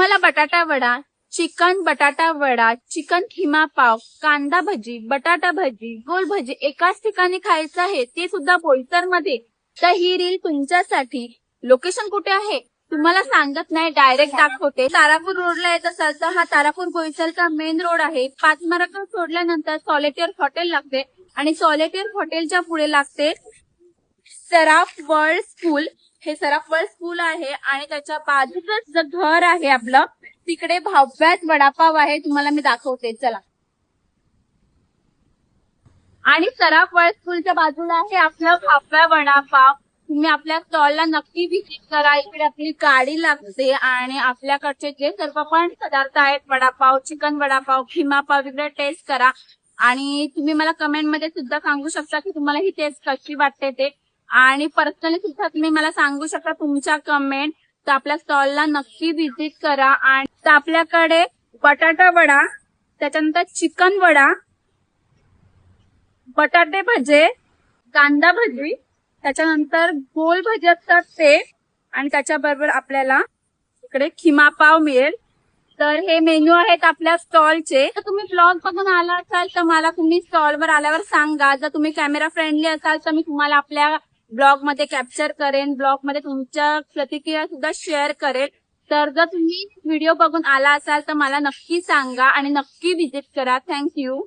तुम्हाला बटाटा वडा, चिकन बटाटा वडा, चिकन खिमा पाव, कांदा भजी, बटाटा भजी, गोल भजी एकाच ठिकाणी खायचं आहे, ते सुद्धा बोईसरमध्ये, तर ही रील तुमच्यासाठी. लोकेशन कुठे आहे तुम्हाला सांगत नाही, डायरेक्ट दाखवते. तारापूर रोडला येत असाल तर हा तारापूर बोईसरचा मेन रोड आहे. 5 मार्क सोडल्यानंतर सॉलिटेअर हॉटेल लागते आणि सॉलिटेअर हॉटेलच्या पुढे लागते सराफ वर्ल्ड स्कूल. हे सराफ वर्ल्ड स्कूल आहे आणि त्याच्या बाजूच जे घर आहे आपलं, तिकडे भव्यात वडापाव आहे. तुम्हाला मी दाखवते, चला. आणि सराफ वर्ल्ड स्कूलच्या बाजूला आहे आपलं भव्या वडापाव. तुम्ही आपल्या स्टॉलला नक्की व्हिजिट करा. इकडे आपली गाडी लागते आणि आपल्याकडचे जे सर्व पण पदार्थ आहेत, वडापाव, चिकन वडापाव, खिमा पाव वगैरे टेस्ट करा. आणि तुम्ही मला कमेंट मध्ये सुद्धा सांगू शकता की तुम्हाला ही टेस्ट कशी वाटते ते. आणि पर्सनली सुद्धा तुम्ही मला सांगू शकता तुमच्या कमेंट. तर आपल्या स्टॉलला नक्की व्हिजिट करा. आणि तर आपल्याकडे बटाटा वडा, त्याच्यानंतर चिकन वडा, बटाटे भजे, कांदा भजी, त्याच्यानंतर गोल भजी असतात ते, आणि त्याच्याबरोबर आपल्याला इकडे खिमा पाव मिळेल. तर हे मेन्यू आहेत आपल्या स्टॉलचे. तर तुम्ही ब्लॉग बघून आला असाल तर मला तुम्ही स्टॉलवर आल्यावर सांगा. जर तुम्ही कॅमेरा फ्रेंडली असाल तर मी तुम्हाला आपल्या ब्लॉग मध्ये कॅप्चर करेन. ब्लॉग मध्ये तुमच्या प्रतिक्रिया सुद्धा शेअर करेल. तर जर तुम्ही व्हिडिओ बघून आला असाल तर मला नक्की सांगा आणि नक्की व्हिजिट करा. थँक्यू.